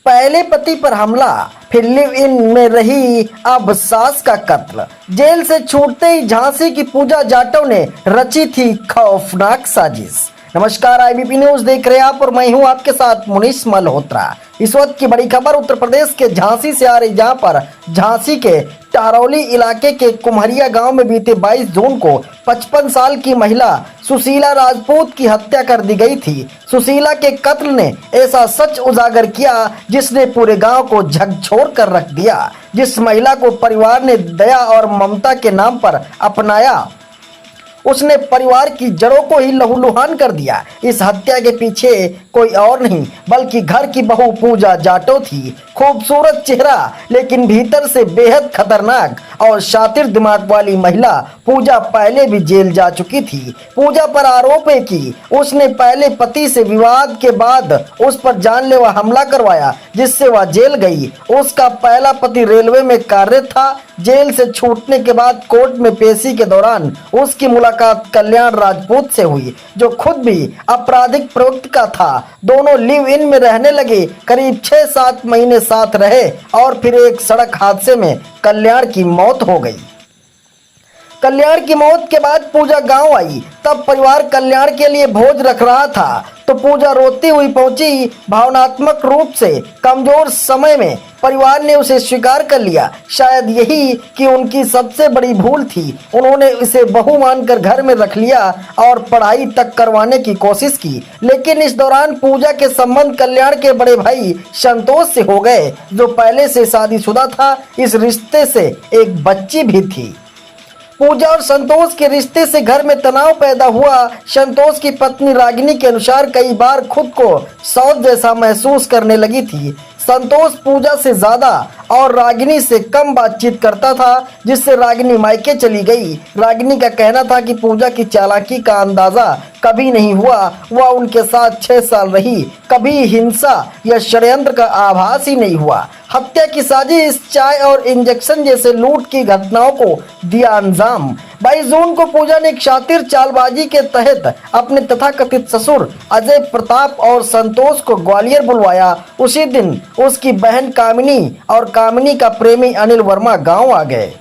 पहले पति पर हमला, फिर लिव इन में रही अब सास का कत्ल। जेल से छूटते ही झांसी की पूजा जाटव ने रची थी खौफनाक साजिश। नमस्कार, आईबीपी न्यूज देख रहे हैं आप और मैं हूं आपके साथ मुनीश मल्होत्रा। इस वक्त की बड़ी खबर उत्तर प्रदेश के झांसी से आ रही, जहां पर झांसी के टारौली इलाके के कुम्हरिया गांव में बीते 22 जून को 55 साल की महिला सुशीला राजपूत की हत्या कर दी गई थी। सुशीला के कत्ल ने ऐसा सच उजागर किया जिसने पूरे गांव को झकझोर कर रख दिया। जिस महिला को परिवार ने दया और ममता के नाम पर अपनाया, उसने परिवार की जड़ों को ही लहूलुहान कर दिया। इस हत्या के पीछे कोई और नहीं बल्कि घर की बहू पूजा जाटव थी। खूबसूरत चेहरा लेकिन भीतर से बेहद खतरनाक और शातिर दिमाग वाली महिला पूजा पहले भी जेल जा चुकी थी। पूजा पर आरोप है कि उसने पहले पति से विवाद के बाद उस पर जानलेवा हमला करवाया, जिससे वह जेल गई। उसका पहला पति रेलवे में कार्यरत था। जेल से छूटने के बाद कोर्ट में पेशी के दौरान उसकी मुलाकात कल्याण राजपूत से हुई, जो खुद भी आपराधिक प्रवृत्ति का था। दोनों लिव इन में रहने लगे। करीब 6-7 महीने साथ रहे और फिर एक सड़क हादसे में कल्याण की मौत हो गई। कल्याण की मौत के बाद पूजा गांव आई। तब परिवार कल्याण के लिए भोज रख रहा था तो पूजा रोती हुई पहुंची। भावनात्मक रूप से कमजोर समय में परिवार ने उसे स्वीकार कर लिया। शायद यही कि उनकी सबसे बड़ी भूल थी। उन्होंने इसे बहू मानकर घर में रख लिया और पढ़ाई तक करवाने की कोशिश की। लेकिन इस दौरान पूजा के संबंध कल्याण के बड़े भाई संतोष से हो गए, जो पहले से शादीशुदा था। इस रिश्ते से एक बच्ची भी थी। पूजा और संतोष के रिश्ते से घर में तनाव पैदा हुआ। संतोष की पत्नी रागिनी के अनुसार कई बार खुद को सौत जैसा महसूस करने लगी थी। संतोष पूजा से ज्यादा और रागिनी से कम बातचीत करता था, जिससे रागिनी मायके चली गई। रागिनी का कहना था कि पूजा की चालाकी का अंदाजा कभी नहीं हुआ। वह उनके साथ 6 साल रही, कभी हिंसा या षड्यंत्र का आभास ही नहीं हुआ। हत्या की साजिश, चाय और इंजेक्शन जैसे लूट की घटनाओं को दिया अंजाम। 22 जून को पूजा ने एक शातिर चालबाजी के तहत अपने तथाकथित ससुर अजय प्रताप और संतोष को ग्वालियर बुलवाया। उसी दिन उसकी बहन कामिनी और कामिनी का प्रेमी अनिल वर्मा गांव आ गए।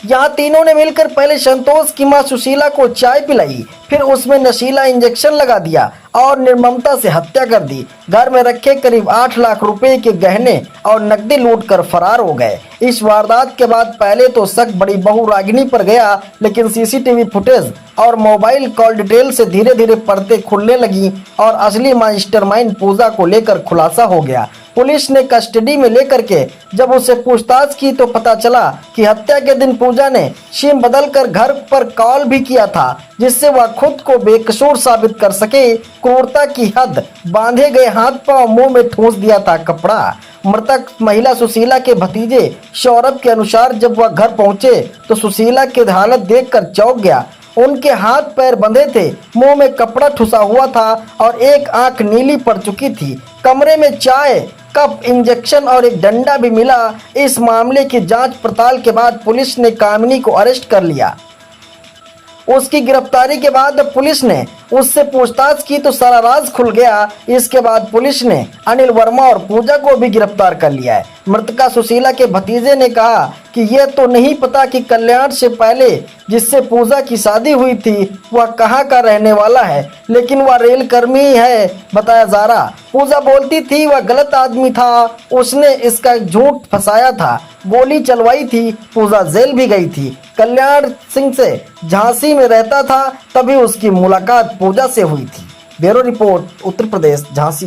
यहाँ तीनों ने मिलकर पहले संतोष की मां सुशीला को चाय पिलाई, फिर उसमें नशीला इंजेक्शन लगा दिया और निर्ममता से हत्या कर दी। घर में रखे करीब 8 लाख रुपए के गहने और नकदी लूटकर फरार हो गए। इस वारदात के बाद पहले तो शक बड़ी बहू रागिनी पर गया, लेकिन सीसीटीवी फुटेज और मोबाइल कॉल डिटेल से धीरे धीरे पर्दे खुलने लगी और असली मास्टरमाइंड पूजा को लेकर खुलासा हो गया। पुलिस ने कस्टडी में लेकर के जब उसे पूछताछ की तो पता चला कि हत्या के दिन पूजा ने सिम बदलकर घर पर कॉल भी किया था, जिससे वह खुद को बेकसूर साबित कर सके। क्रूरता की हद, बांधे गए हाथ पांव, मुंह में ठूंस दिया था कपड़ा। मृतक महिला सुशीला के भतीजे सौरभ के अनुसार जब वह घर पहुंचे तो सुशीला की हालत देखकर चौंक गया। उनके हाथ पैर बंधे थे, मुंह में कपड़ा ठुसा हुआ था और एक आंख नीली पड़ चुकी थी। कमरे में चाय कप, इंजेक्शन और एक डंडा भी मिला। इस मामले की जांच पड़ताल के बाद पुलिस ने कामिनी को अरेस्ट कर लिया। उसकी गिरफ्तारी के बाद पुलिस ने उससे पूछताछ की तो सारा राज खुल गया। इसके बाद पुलिस ने अनिल वर्मा और पूजा को भी गिरफ्तार कर लिया है। मृतका सुशीला के भतीजे ने कहा कि यह तो नहीं पता कि कल्याण से पहले जिससे पूजा की शादी हुई थी वह कहाँ का रहने वाला है, लेकिन वह रेल कर्मी है बताया जा रहा। पूजा बोलती थी वह गलत आदमी था, उसने इसका झूठ फंसाया था, गोली चलवाई थी। पूजा जेल भी गई थी। कल्याण सिंह से झांसी में रहता था, तभी उसकी मुलाकात पूजा से हुई थी। Bureau report, Uttar Pradesh, Jhansi.